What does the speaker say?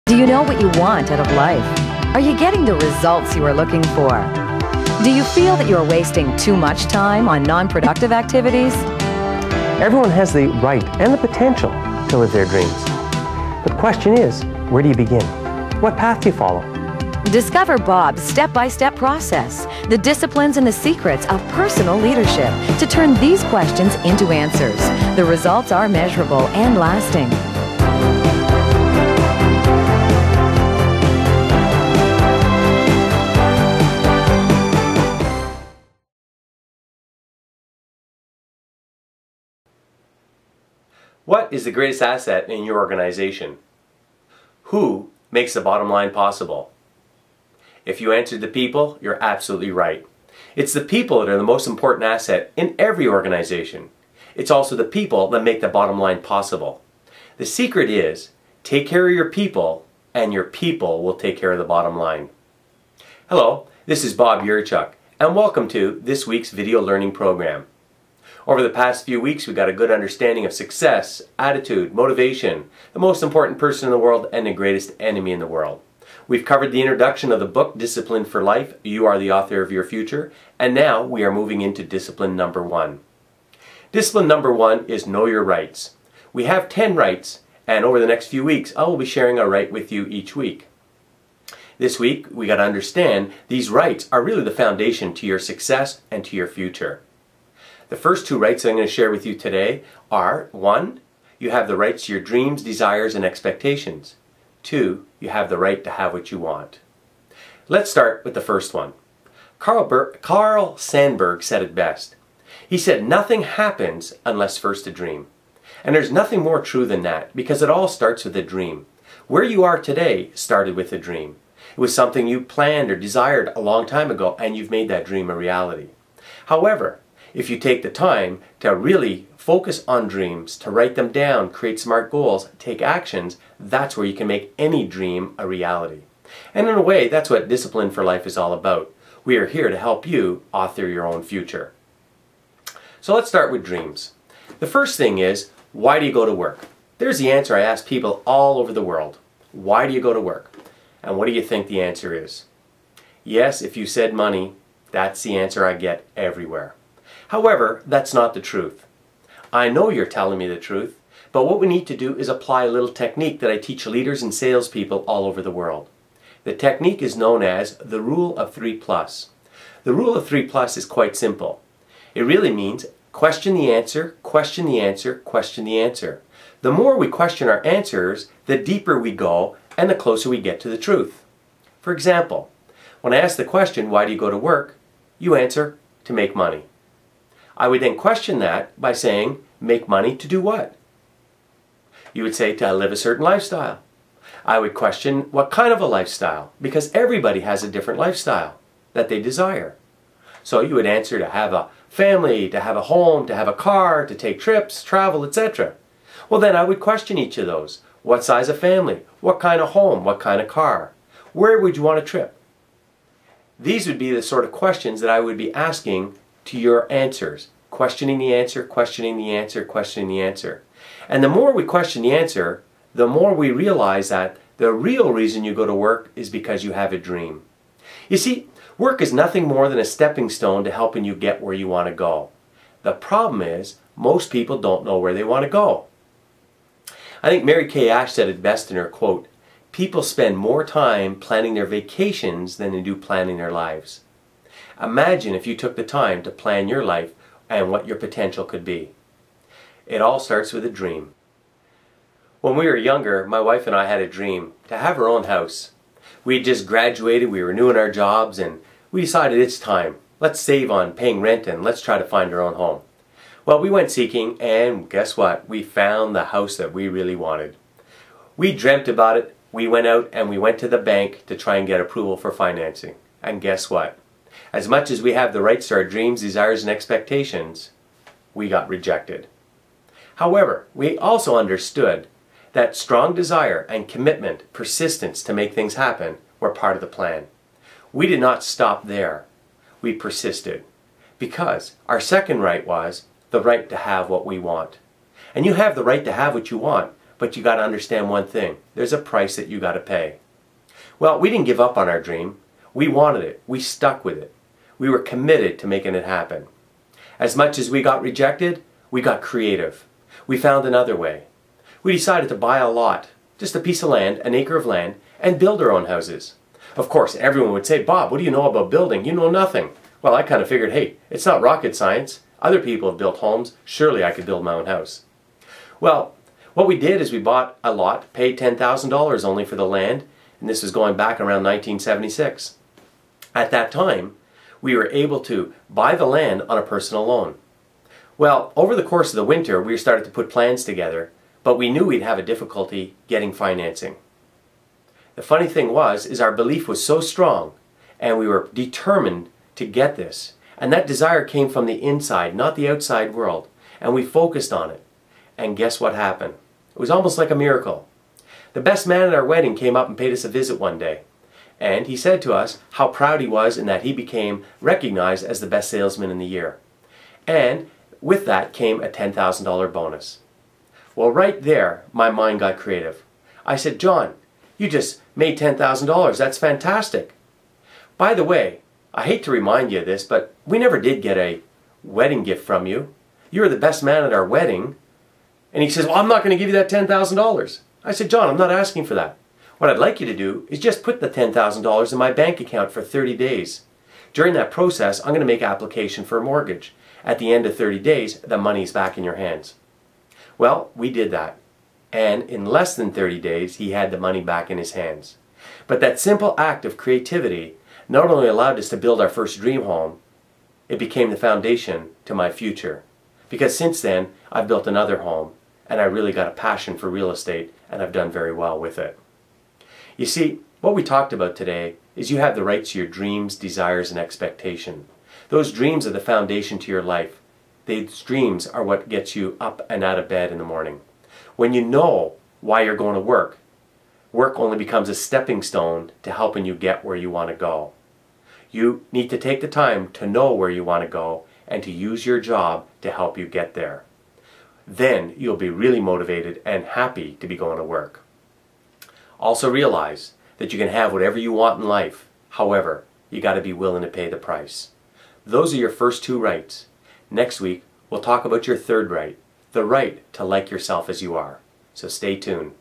Do you know what you want out of life? Are you getting the results you are looking for? Do you feel that you are wasting too much time on non-productive activities? Everyone has the right and the potential to live their dreams. But the question is, where do you begin? What path do you follow? Discover Bob's step-by-step process, the disciplines and the secrets of personal leadership to turn these questions into answers. The results are measurable and lasting. What is the greatest asset in your organization? Who makes the bottom line possible? If you answered the people, you're absolutely right. It's the people that are the most important asset in every organization. It's also the people that make the bottom line possible. The secret is, take care of your people, and your people will take care of the bottom line. Hello, this is Bob Urichuck, and welcome to this week's video learning program. Over the past few weeks, we got a good understanding of success, attitude, motivation, the most important person in the world, and the greatest enemy in the world. We've covered the introduction of the book, Discipline for Life, You Are the Author of Your Future, and now we are moving into discipline number 1. Discipline number 1 is Know Your Rights. We have 10 rights, and over the next few weeks, I will be sharing a right with you each week. This week, we got to understand these rights are really the foundation to your success and to your future. The first 2 rights I'm going to share with you today are, 1, you have the rights to your dreams, desires, and expectations. 2, you have the right to have what you want. Let's start with the first one. Carl Sandburg said it best. He said, nothing happens unless first a dream. And there's nothing more true than that, because it all starts with a dream. Where you are today started with a dream. It was something you planned or desired a long time ago, and you've made that dream a reality. However, if you take the time to really focus on dreams, to write them down, create smart goals, take actions, that's where you can make any dream a reality. And in a way, that's what Discipline for Life is all about. We are here to help you author your own future. So let's start with dreams. The first thing is, why do you go to work? There's the answer I ask people all over the world. Why do you go to work? And what do you think the answer is? Yes, if you said money, that's the answer I get everywhere. However, that's not the truth. I know you're telling me the truth, but what we need to do is apply a little technique that I teach leaders and salespeople all over the world. The technique is known as the Rule of 3+. The Rule of 3+ is quite simple. It really means question the answer, question the answer, question the answer. The more we question our answers, the deeper we go and the closer we get to the truth. For example, when I ask the question, why do you go to work? You answer, to make money. I would then question that by saying, make money to do what? You would say, to live a certain lifestyle. I would question, what kind of a lifestyle? Because everybody has a different lifestyle that they desire. So you would answer, to have a family, to have a home, to have a car, to take trips, travel, etc. Well, then I would question each of those. What size of family? What kind of home? What kind of car? Where would you want to trip? These would be the sort of questions that I would be asking to your answers. Questioning the answer, questioning the answer, questioning the answer. And the more we question the answer, the more we realize that the real reason you go to work is because you have a dream. You see, work is nothing more than a stepping stone to helping you get where you want to go. The problem is, most people don't know where they want to go. I think Mary Kay Ash said it best in her quote, people spend more time planning their vacations than they do planning their lives. Imagine if you took the time to plan your life and what your potential could be. It all starts with a dream. When we were younger, my wife and I had a dream to have our own house. We had just graduated, we were new in our jobs, and we decided it's time. Let's save on paying rent and let's try to find our own home. Well, we went seeking, and guess what? We found the house that we really wanted. We dreamt about it. We went out and we went to the bank to try and get approval for financing. And guess what? As much as we have the rights to our dreams, desires, and expectations, we got rejected. However, we also understood that strong desire and commitment, persistence to make things happen were part of the plan. We did not stop there. We persisted. Because our second right was the right to have what we want. And you have the right to have what you want, But you got to understand one thing. There's a price that you got to pay. Well, we didn't give up on our dream. We wanted it. We stuck with it. We were committed to making it happen. As much as we got rejected, we got creative. We found another way. We decided to buy a lot, just a piece of land, an acre of land, and build our own houses. Of course, everyone would say, "Bob, what do you know about building? You know nothing." Well, I kind of figured, hey, it's not rocket science. Other people have built homes. Surely I could build my own house. Well, what we did is we bought a lot, paid $10,000 only for the land, and this was going back around 1976. At that time, we were able to buy the land on a personal loan. Well, over the course of the winter, we started to put plans together, but we knew we'd have a difficulty getting financing. The funny thing is our belief was so strong, and we were determined to get this. And that desire came from the inside, not the outside world. And we focused on it. And guess what happened? It was almost like a miracle. The best man at our wedding came up and paid us a visit one day. And he said to us how proud he was and that he became recognized as the best salesman in the year. And with that came a $10,000 bonus. Well, right there, my mind got creative. I said, "John, you just made $10,000. That's fantastic. By the way, I hate to remind you of this, but we never did get a wedding gift from you. You were the best man at our wedding." And he says, "Well, I'm not going to give you that $10,000. I said, "John, I'm not asking for that. What I'd like you to do is just put the $10,000 in my bank account for 30 days. During that process, I'm going to make application for a mortgage. At the end of 30 days, the money's back in your hands." Well, we did that. And in less than 30 days, he had the money back in his hands. But that simple act of creativity not only allowed us to build our first dream home, it became the foundation to my future. Because since then, I've built another home, and I really got a passion for real estate, and I've done very well with it. You see, what we talked about today is you have the rights to your dreams, desires, and expectation. Those dreams are the foundation to your life. These dreams are what gets you up and out of bed in the morning. When you know why you're going to work, work only becomes a stepping stone to helping you get where you want to go. You need to take the time to know where you want to go and to use your job to help you get there. Then you'll be really motivated and happy to be going to work. Also realize that you can have whatever you want in life. However, you got to be willing to pay the price. Those are your first two rights. Next week, we'll talk about your third right, the right to like yourself as you are. So stay tuned.